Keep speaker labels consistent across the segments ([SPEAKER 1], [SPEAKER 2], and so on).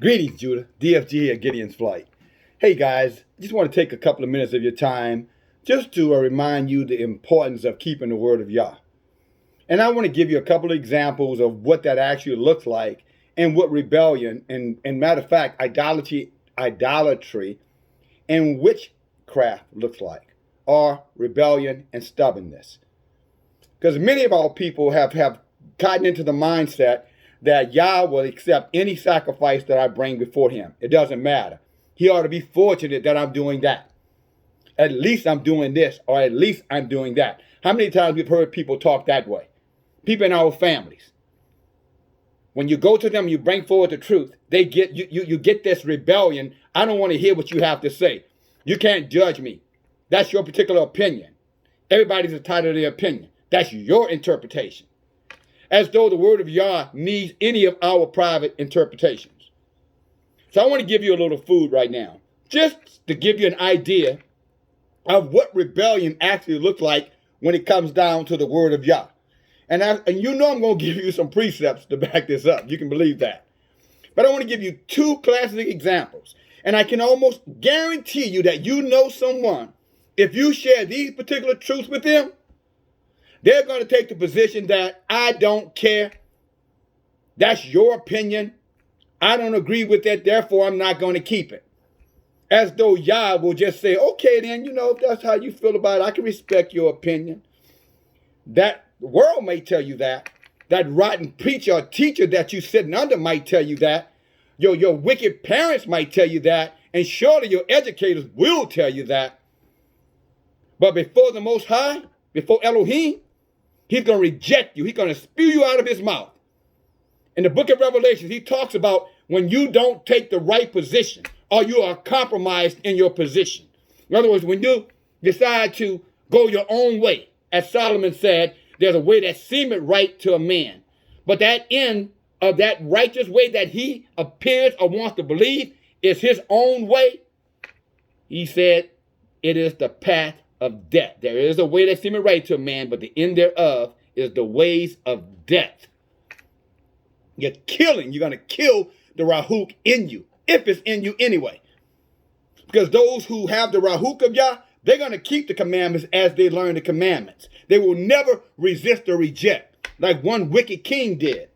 [SPEAKER 1] Greetings, Judah. DFG at Gideon's Flight. Hey guys, just want to take a couple of minutes of your time just to remind you the importance of keeping the word of Yah. And I want to give you a couple of examples of what that actually looks like and what rebellion and matter of fact, idolatry and witchcraft looks like, or rebellion and stubbornness. Because many of our people have gotten into the mindset that Yah will accept any sacrifice that I bring before him. It doesn't matter. He ought to be fortunate that I'm doing that. At least I'm doing this, or at least I'm doing that. How many times we've heard people talk that way? People in our families. When you go to them, you bring forward the truth, they get you get this rebellion. I don't want to hear what you have to say. You can't judge me. That's your particular opinion. Everybody's entitled to their opinion. That's your interpretation. As though the word of Yah needs any of our private interpretations. So I want to give you a little food right now, just to give you an idea of what rebellion actually looks like when it comes down to the word of Yah. And you know I'm going to give you some precepts to back this up. You can believe that. But I want to give you two classic examples. And I can almost guarantee you that you know someone, if you share these particular truths with them, they're going to take the position that I don't care. That's your opinion. I don't agree with it. Therefore, I'm not going to keep it. As though Yah will just say, okay, then, if that's how you feel about it, I can respect your opinion. That the world may tell you that. That rotten preacher or teacher that you're sitting under might tell you that. Your wicked parents might tell you that. And surely your educators will tell you that. But before the Most High, before Elohim, he's going to reject you. He's going to spew you out of his mouth. In the book of Revelation, he talks about when you don't take the right position or you are compromised in your position. In other words, when you decide to go your own way, as Solomon said, there's a way that seemeth right to a man. But that end of that righteous way that he appears or wants to believe is his own way. He said, it is the path of death. There is a way that seemeth right to a man, but the end thereof is the ways of death. You're going to kill the Rahuk in you, if it's in you anyway. Because those who have the Rahuk of Yah, they're going to keep the commandments as they learn the commandments. They will never resist or reject, like one wicked king did.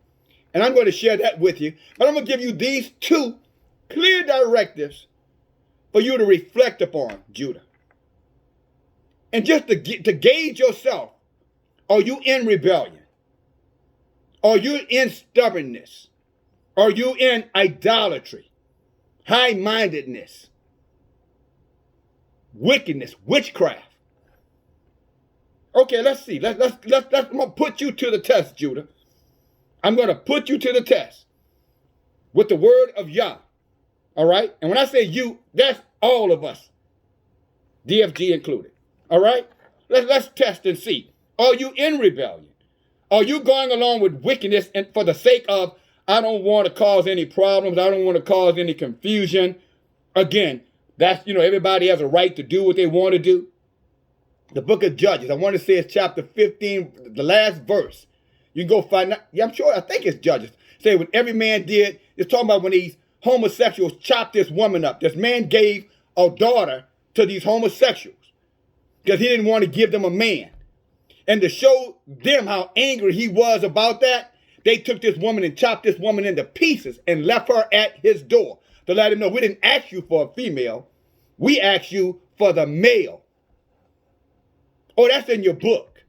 [SPEAKER 1] And I'm going to share that with you. But I'm going to give you these two clear directives for you to reflect upon, Judah. And just to gauge yourself, are you in rebellion? Are you in stubbornness? Are you in idolatry, high-mindedness, wickedness, witchcraft? Okay, let's see. I'm going to put you to the test, Judah. I'm going to put you to the test with the word of Yah. All right? And when I say you, that's all of us, DFG included. All right? Let's test and see. Are you in rebellion? Are you going along with wickedness and for the sake of, I don't want to cause any problems. I don't want to cause any confusion. Again, that's, everybody has a right to do what they want to do. The book of Judges, I want to say it's chapter 15, the last verse. You can go find out. Yeah, I think it's Judges. Say what every man did. It's talking about when these homosexuals chopped this woman up. This man gave a daughter to these homosexuals because he didn't want to give them a man. And to show them how angry he was about that, they took this woman and chopped this woman into pieces and left her at his door to let him know, we didn't ask you for a female. We asked you for the male. Oh, that's in your book.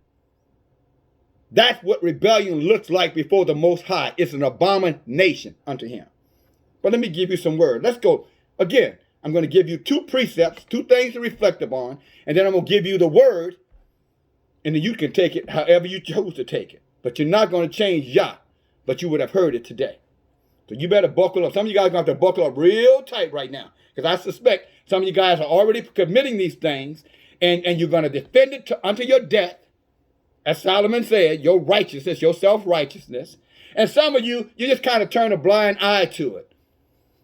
[SPEAKER 1] That's what rebellion looks like before the Most High. It's an abomination unto him. But let me give you some word. Let's go. Again, I'm going to give you two precepts, two things to reflect upon, and then I'm going to give you the word. And then you can take it however you choose to take it. But you're not going to change Yah. But you would have heard it today. So you better buckle up. Some of you guys are going to have to buckle up real tight right now. Because I suspect some of you guys are already committing these things. And you're going to defend it unto your death. As Solomon said, your righteousness, your self-righteousness. And some of you just kind of turn a blind eye to it.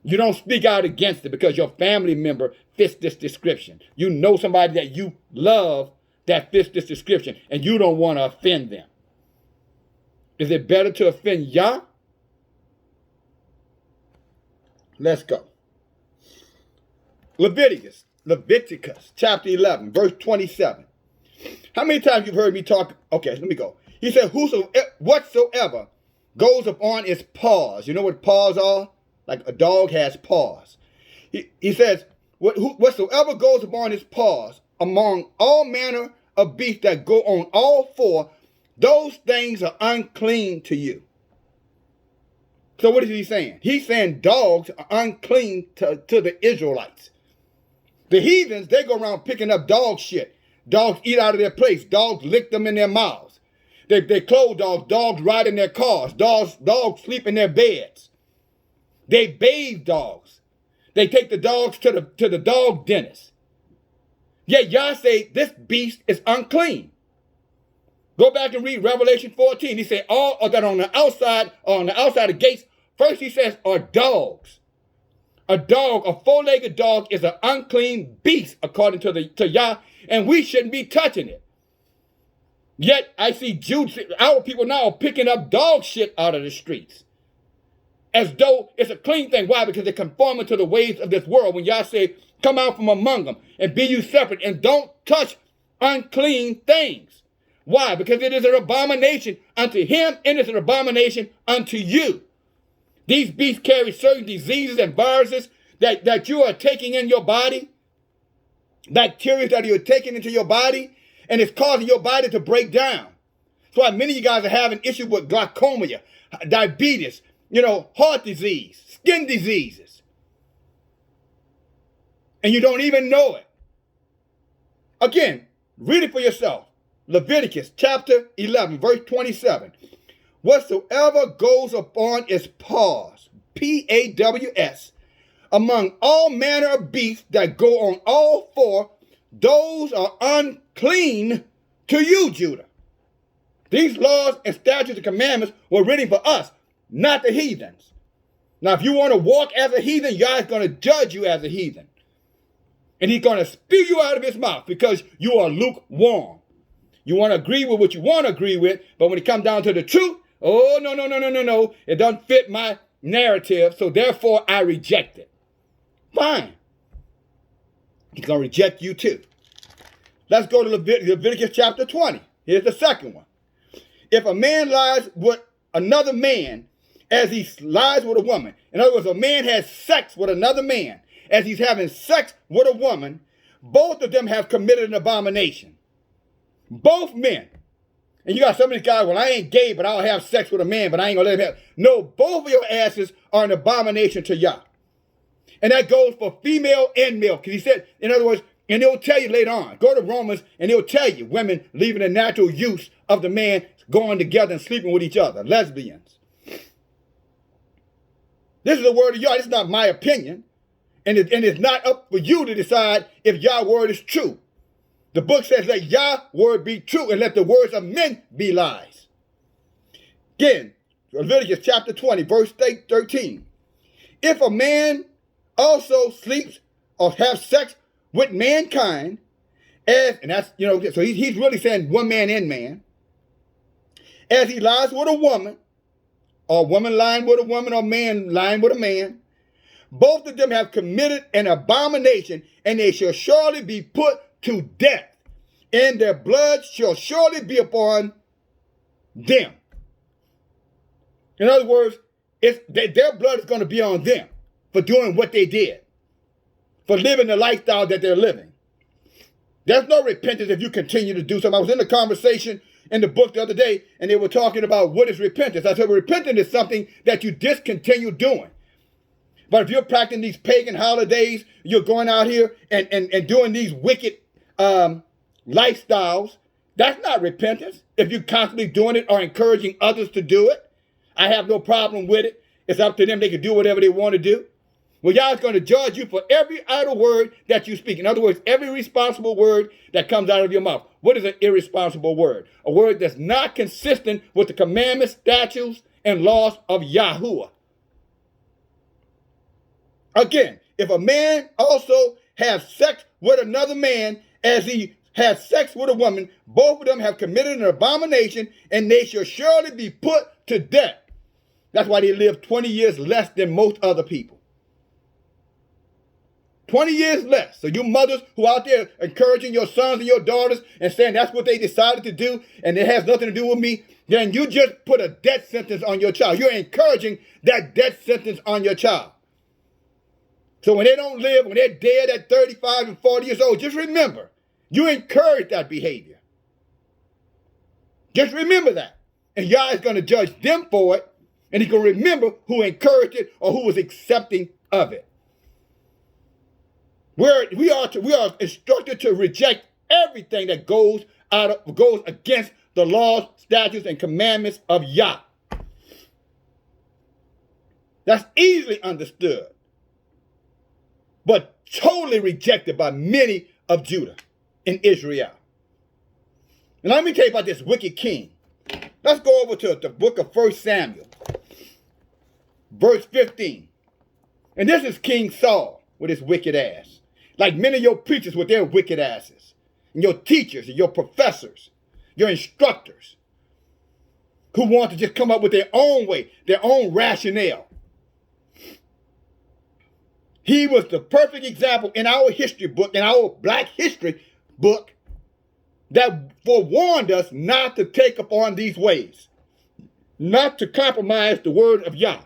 [SPEAKER 1] You don't speak out against it because your family member fits this description. You know somebody that you love that fits this description, and you don't want to offend them. Is it better to offend Yah Let's go. Leviticus chapter 11, verse 27. How many times you've heard me talk? Okay, let me go. He said, whatsoever goes upon its paws. You know what paws are? Like a dog has paws. He says, whatsoever goes upon its paws, among all manner of beasts that go on all four, those things are unclean to you. So what is he saying? He's saying dogs are unclean to the Israelites. The heathens, they go around picking up dog shit. Dogs eat out of their place. Dogs lick them in their mouths. They clothe dogs. Dogs ride in their cars. Dogs sleep in their beds. They bathe dogs. They take the dogs to the dog dentist. Yet y'all say this beast is unclean. Go back and read Revelation 14. He said all of that on the outside of gates. First he says are dogs. A dog, a four-legged dog, is an unclean beast according to Yah, and we shouldn't be touching it. Yet I see Jews, our people now are picking up dog shit out of the streets, as though it's a clean thing. Why? Because they're conforming to the ways of this world. When Yah say, "Come out from among them and be you separate, and don't touch unclean things." Why? Because it is an abomination unto him, and it's an abomination unto you. These beasts carry certain diseases and viruses that you are taking in your body, bacteria that you're taking into your body, and it's causing your body to break down. That's why many of you guys are having issues with glaucoma, diabetes, heart disease, skin diseases. And you don't even know it. Again, read it for yourself. Leviticus chapter 11, verse 27. Whatsoever goes upon its paws, P-A-W-S, among all manner of beasts that go on all four, those are unclean to you, Judah. These laws and statutes and commandments were written for us, not the heathens. Now, if you want to walk as a heathen, Yah's going to judge you as a heathen. And he's going to spew you out of his mouth because you are lukewarm. You want to agree with what you want to agree with, but when it comes down to the truth, oh, no. It doesn't fit my narrative, so therefore I reject it. Fine. He's going to reject you too. Let's go to Leviticus chapter 20. Here's the second one. If a man lies with another man as he lies with a woman, in other words, a man has sex with another man as he's having sex with a woman, both of them have committed an abomination. Both men. And you got some of these guys, well, I ain't gay, but I'll have sex with a man, but I ain't going to let him have. No, both of your asses are an abomination to Yah. And that goes for female and male. Because he said, in other words, and he'll tell you later on, go to Romans, and he'll tell you, women leaving the natural use of the man going together and sleeping with each other, lesbians. This is the word of Yah. It's not my opinion. And it's not up for you to decide if Yah's word is true. The book says, let Yah's word be true and let the words of men be lies. Again, Leviticus chapter 20, verse 13. If a man also sleeps or has sex with mankind, and that's, so he's really saying one man and man, as he lies with a woman, or woman lying with a woman, or man lying with a man, both of them have committed an abomination, and they shall surely be put to death, and their blood shall surely be upon them. In other words, their blood is going to be on them for doing what they did, for living the lifestyle that they're living. There's no repentance if you continue to do something. I was in a conversation in the book the other day, and they were talking about what is repentance. I said, repentance is something that you discontinue doing. But if you're practicing these pagan holidays, you're going out here and doing these wicked lifestyles, that's not repentance. If you're constantly doing it or encouraging others to do it, I have no problem with it. It's up to them. They can do whatever they want to do. Well, Yah's going to judge you for every idle word that you speak. In other words, every irresponsible word that comes out of your mouth. What is an irresponsible word? A word that's not consistent with the commandments, statutes, and laws of Yahuwah. Again, if a man also has sex with another man as he has sex with a woman, both of them have committed an abomination, and they shall surely be put to death. That's why they live 20 years less than most other people. 20 years less. So you mothers who out there encouraging your sons and your daughters and saying that's what they decided to do and it has nothing to do with me, then you just put a death sentence on your child. You're encouraging that death sentence on your child. So when they don't live, when they're dead at 35 and 40 years old, just remember, you encourage that behavior. Just remember that. And Yah is going to judge them for it, and He's going to remember who encouraged it or who was accepting of it. We are instructed to reject everything that goes against the laws, statutes, and commandments of Yah. That's easily understood, but totally rejected by many of Judah and Israel. And let me tell you about this wicked king. Let's go over to the book of 1 Samuel, verse 15. And this is King Saul with his wicked ass. Like many of your preachers with their wicked asses. And your teachers and your professors, your instructors, who want to just come up with their own way, their own rationale. He was the perfect example in our history book, in our black history book, that forewarned us not to take upon these ways, not to compromise the word of Yah.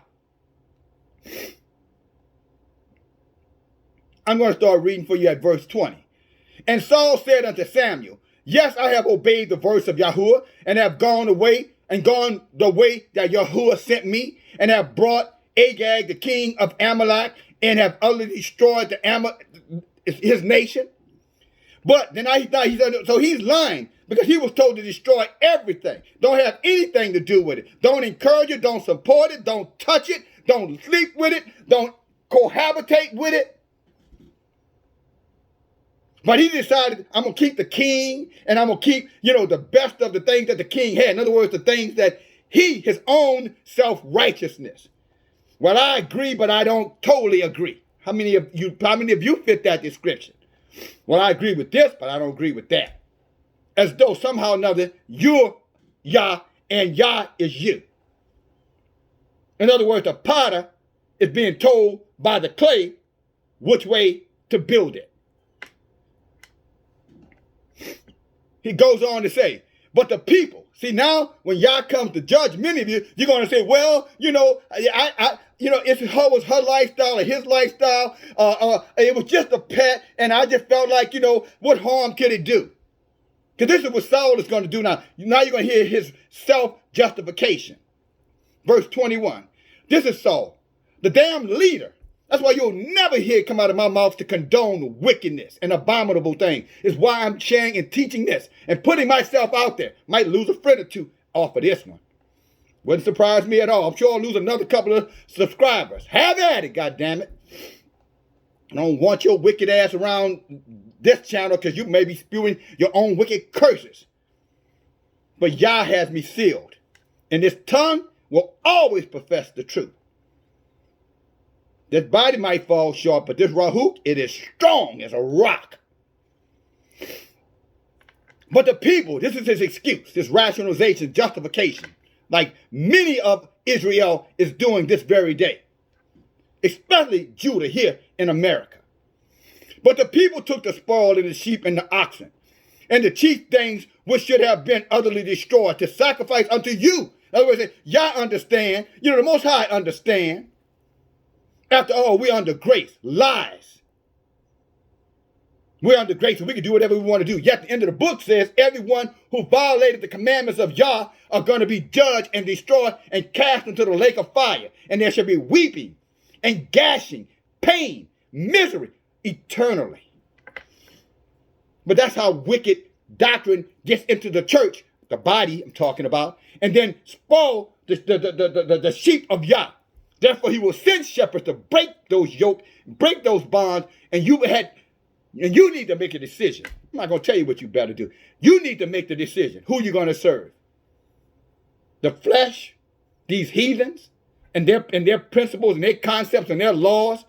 [SPEAKER 1] I'm going to start reading for you at verse 20. And Saul said unto Samuel, yes, I have obeyed the voice of Yahuwah, and have gone the way that Yahuwah sent me, and have brought Agag, the king of Amalek, and have utterly destroyed his nation. But then he said, so he's lying, because he was told to destroy everything. Don't have anything to do with it. Don't encourage it. Don't support it. Don't touch it. Don't sleep with it. Don't cohabitate with it. But he decided, I'm going to keep the king, and I'm going to keep, the best of the things that the king had. In other words, the things that his own self-righteousness. Well, I agree, but I don't totally agree. How many of you fit that description? Well, I agree with this, but I don't agree with that. As though somehow or another, you're Yah, and Yah is you. In other words, the potter is being told by the clay which way to build it. He goes on to say, but the people, see now, when Yah comes to judge many of you, you're going to say, well, it was her lifestyle or his lifestyle. It was just a pet, and I just felt like, what harm could it do? Because this is what Saul is going to do now. Now you're going to hear his self-justification. Verse 21. This is Saul, the damn leader. That's why you'll never hear it come out of my mouth to condone wickedness and abominable things. It's why I'm sharing and teaching this and putting myself out there. Might lose a friend or two off of this one. Wouldn't surprise me at all. I'm sure I'll lose another couple of subscribers. Have at it, goddammit. I don't want your wicked ass around this channel because you may be spewing your own wicked curses. But Yah has me sealed. And this tongue will always profess the truth. This body might fall short, but this Rahuk, it is strong as a rock. But the people, this is his excuse, this rationalization, justification, like many of Israel is doing this very day, especially Judah here in America. But the people took the spoil and the sheep and the oxen, and the chief things which should have been utterly destroyed to sacrifice unto you. In other words, Yah understand, the Most High understand. After all, we're under grace. Lies. We're under grace, and we can do whatever we want to do. Yet the end of the book says everyone who violated the commandments of Yah are going to be judged and destroyed and cast into the lake of fire. And there shall be weeping and gashing, pain, misery, eternally. But that's how wicked doctrine gets into the church, the body I'm talking about, and then spoil the sheep of Yah. Therefore, he will send shepherds to break those yokes, break those bonds, and you need to make a decision. I'm not going to tell you what you better do. You need to make the decision. Who you're going to serve? The flesh, these heathens, and their principles and their concepts and their laws,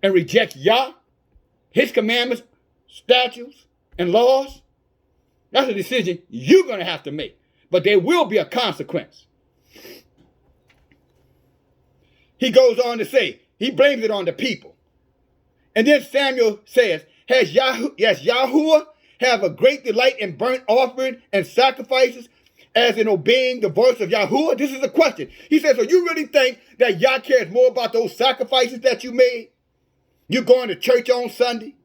[SPEAKER 1] and reject Yah, his commandments, statutes, and laws. That's a decision you're going to have to make. But there will be a consequence. He goes on to say, he blames it on the people. And then Samuel says, has Yahuwah have a great delight in burnt offering and sacrifices as in obeying the voice of Yahuwah? This is a question. He says, so you really think that Yah cares more about those sacrifices that you made? You going to church on Sunday?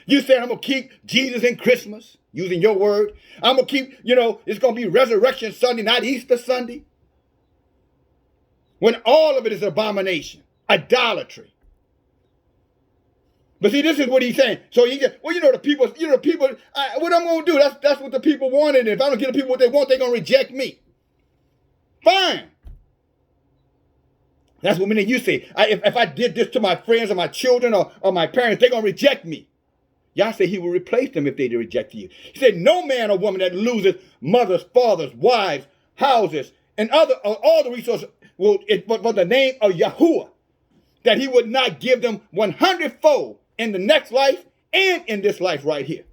[SPEAKER 1] You saying, I'm going to keep Jesus in Christmas, using your word. I'm going to keep, it's going to be Resurrection Sunday, not Easter Sunday. When all of it is abomination, idolatry. But see, this is what he's saying. So he said, well, the people, what I'm going to do, that's what the people wanted. And if I don't give the people what they want, they're going to reject me. Fine. That's what many of you say. If I did this to my friends or my children or my parents, they're going to reject me. Yah said he will replace them if they reject you. He said, no man or woman that loses mothers, fathers, wives, houses, and all the resources will, for the name of Yahuwah, that he would not give them 100-fold in the next life and in this life right here.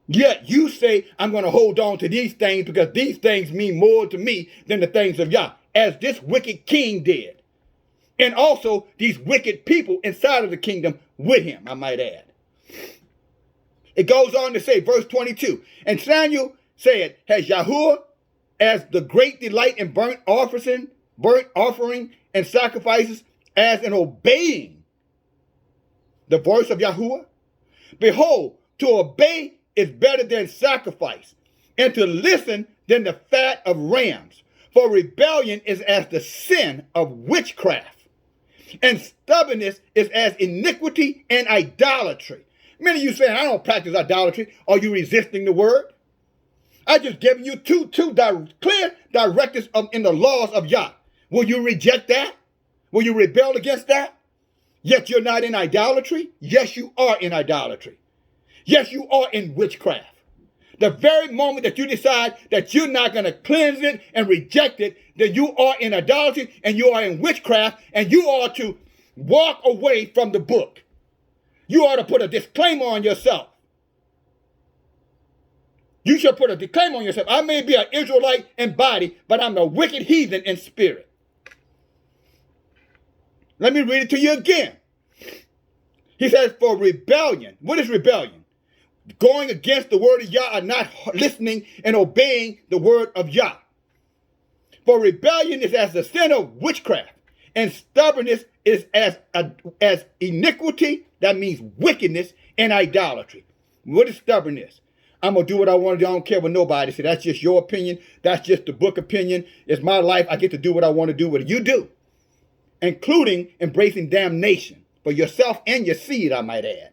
[SPEAKER 1] Yet you say, I'm going to hold on to these things because these things mean more to me than the things of Yah, as this wicked king did. And also these wicked people inside of the kingdom with him, I might add. It goes on to say, verse 22, and Samuel said, has Yahuwah as the great delight in burnt offering and sacrifices as in obeying the voice of Yahuwah? Behold, to obey is better than sacrifice, and to listen than the fat of rams. For rebellion is as the sin of witchcraft, and stubbornness is as iniquity and idolatry. Many of you saying, I don't practice idolatry. Are you resisting the word? I just given you two clear directives in the laws of Yah. Will you reject that? Will you rebel against that? Yet you're not in idolatry? Yes, you are in idolatry. Yes, you are in witchcraft. The very moment that you decide that you're not going to cleanse it and reject it, then you are in idolatry and you are in witchcraft, and you are to walk away from the book. You ought to put a disclaimer on yourself. You should put a disclaimer on yourself. I may be an Israelite in body, but I'm a wicked heathen in spirit. Let me read it to you again. He says, for rebellion. What is rebellion? Going against the word of Yah, or not listening and obeying the word of Yah. For rebellion is as the sin of witchcraft, and stubbornness is as iniquity, that means wickedness, and idolatry. What is stubbornness? I'm going to do what I want to do. I don't care what nobody says. That's just your opinion. That's just the book opinion. It's my life. I get to do what I want to do. What you do, including embracing damnation for yourself and your seed, I might add.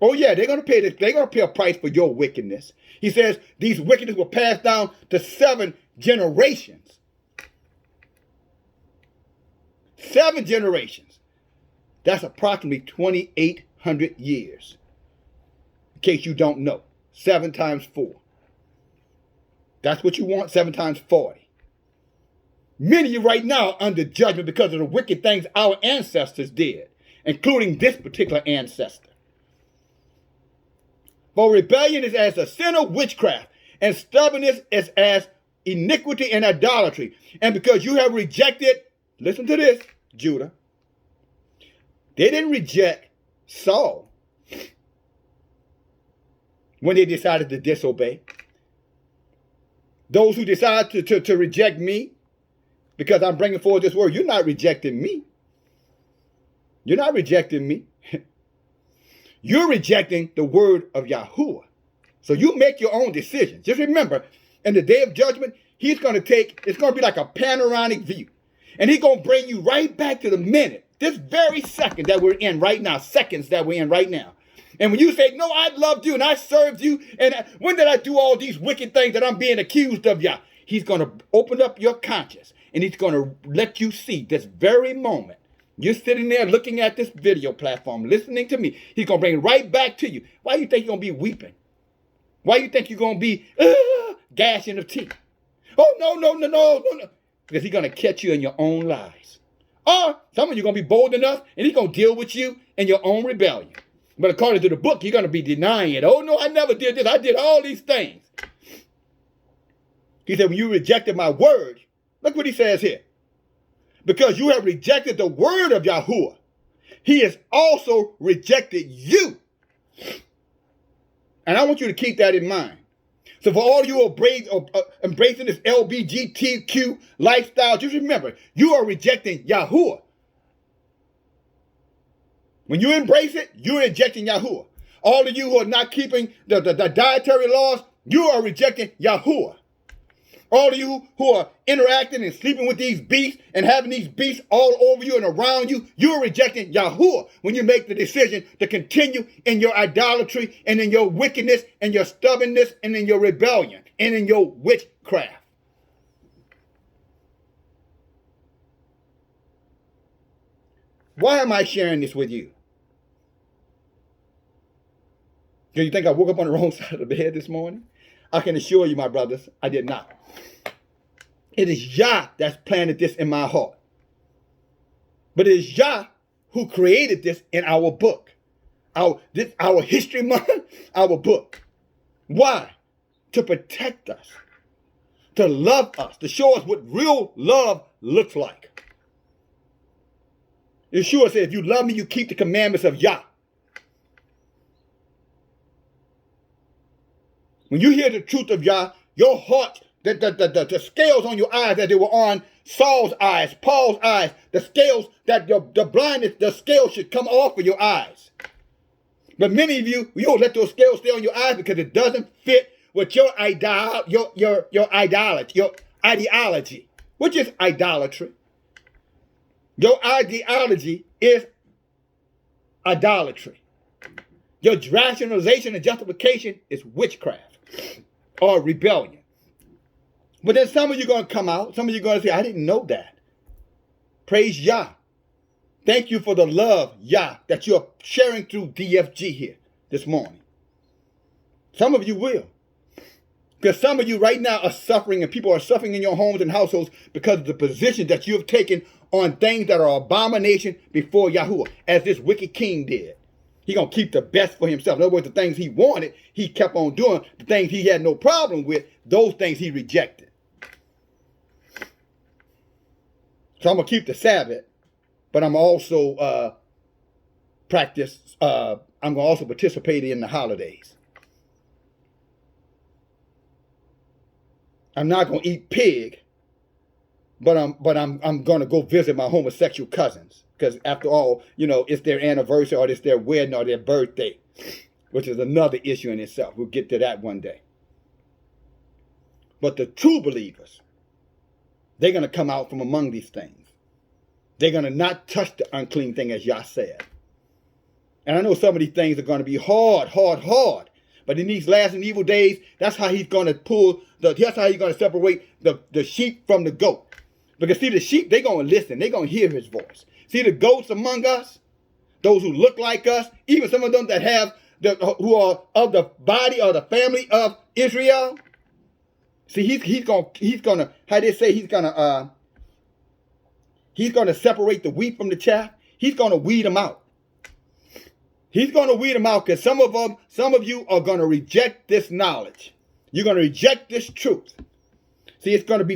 [SPEAKER 1] Oh yeah, they're going to pay this. They're going to pay a price for your wickedness. He says these wickedness will pass down to 7 generations. 7 generations. That's approximately 2,800 years. In case you don't know. 7 times 4. That's what you want, 7 times 40. Many of you right now are under judgment because of the wicked things our ancestors did, including this particular ancestor. For rebellion is as a sin of witchcraft, and stubbornness is as iniquity and idolatry. And because you have rejected, listen to this, Judah. They didn't reject Saul when they decided to disobey. Those who decide to reject me because I'm bringing forward this word, you're not rejecting me. You're not rejecting me. You're rejecting the word of Yahuwah. So you make your own decisions. Just remember, in the day of judgment, he's going to it's going to be like a panoramic view. And he's going to bring you right back to the minute, this very second that we're in right now, seconds that we're in right now. And when you say, no, I loved you and I served you, and when did I do all these wicked things that I'm being accused of, Yah? He's going to open up your conscience, and he's going to let you see this very moment. You're sitting there looking at this video platform, listening to me. He's going to bring it right back to you. Why do you think you're going to be weeping? Why do you think you're going to be gashing of teeth? Oh, no. Because he's going to catch you in your own lies. Or some of you are going to be bold enough, and he's going to deal with you in your own rebellion. But according to the book, you're going to be denying it. Oh, no, I never did this. I did all these things. He said, when you rejected my word, look what he says here. Because you have rejected the word of Yahuwah, he has also rejected you. And I want you to keep that in mind. So for all you embracing this LGBTQ lifestyle, just remember, you are rejecting Yahuwah. When you embrace it, you're rejecting Yahuwah. All of you who are not keeping the dietary laws, you are rejecting Yahuwah. All of you who are interacting and sleeping with these beasts and having these beasts all over you and around you, you're rejecting Yahuwah when you make the decision to continue in your idolatry and in your wickedness and your stubbornness and in your rebellion and in your witchcraft. Why am I sharing this with you? Do you think I woke up on the wrong side of the bed this morning? I can assure you, my brothers, I did not. It is Yah that's planted this in my heart. But it is Yah who created this in our book. Our history month, our book. Why? To protect us. To love us. To show us what real love looks like. Yeshua said, if you love me, you keep the commandments of Yah. When you hear the truth of Yah, your heart, the scales on your eyes that they were on Saul's eyes, Paul's eyes, the scales that the blindness, the scales should come off of your eyes. But many of you don't let those scales stay on your eyes because it doesn't fit with your ideology, which is idolatry. Your ideology is idolatry. Your rationalization and justification is witchcraft or rebellion. But then some of you are going to come out. Some of you are going to say, I didn't know that. Praise Yah. Thank you for the love, Yah, that you're sharing through DFG here this morning. Some of you will. Because some of you right now are suffering, and people are suffering in your homes and households because of the position that you have taken on things that are abomination before Yahuwah, as this wicked king did. He's going to keep the best for himself. In other words, the things he wanted, he kept on doing. The things he had no problem with, those things he rejected. So I'm going to keep the Sabbath, but I'm also I'm going to also participate in the holidays. I'm not going to eat pig, but I'm going to go visit my homosexual cousins. Because after all, it's their anniversary or it's their wedding or their birthday, which is another issue in itself. We'll get to that one day. But the true believers, they're going to come out from among these things. They're going to not touch the unclean thing, as Yah said. And I know some of these things are going to be hard. But in these last and evil days, that's how he's going to that's how he's going to separate the sheep from the goat. Because see, the sheep, they're going to listen. They're going to hear his voice. See the goats among us, those who look like us, even some of them that have who are of the body or the family of Israel. See, he's gonna how they say he's gonna separate the wheat from the chaff. He's gonna weed them out. He's gonna weed them out because some of you are gonna reject this knowledge. You're gonna reject this truth. See, that's going to be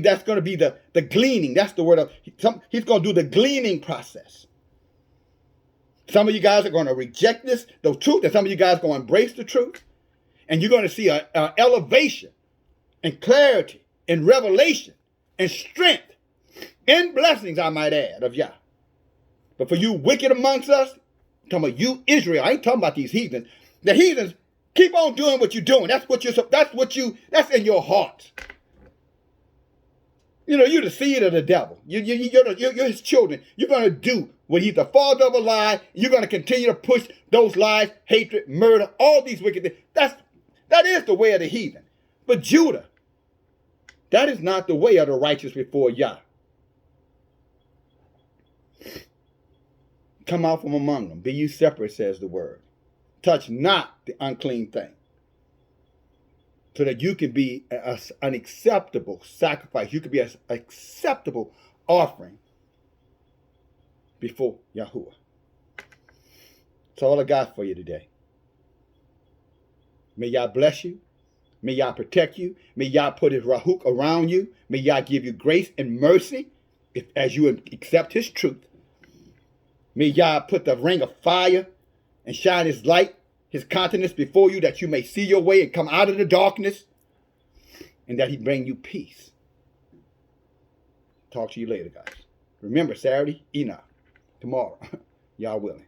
[SPEAKER 1] the gleaning. That's the word he's going to do the gleaning process. Some of you guys are going to reject the truth, and some of you guys are going to embrace the truth. And you're going to see an elevation and clarity and revelation and strength and blessings, I might add, of Yah. But for you wicked amongst us, I'm talking about you, Israel, I ain't talking about these heathens. The heathens, keep on doing what you're doing. That's in your heart. You're the seed of the devil. You're his children. You're going to do what he's the father of a lie. You're going to continue to push those lies, hatred, murder, all these wicked things. That is the way of the heathen. But Judah, that is not the way of the righteous before Yah. Come out from among them. Be you separate, says the word. Touch not the unclean thing. So that you can be an acceptable sacrifice. You can be an acceptable offering before Yahuwah. That's all I got for you today. May Yah bless you. May Yah protect you. May Yah put his rahuk around you. May Yah give you grace and mercy as you accept his truth. May Yah put the ring of fire and shine his light, his countenance before you, that you may see your way and come out of the darkness, and that he bring you peace. Talk to you later, guys. Remember, Saturday, Enoch. Tomorrow, y'all willing.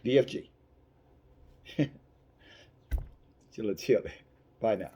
[SPEAKER 1] DFG. Chill. Bye now.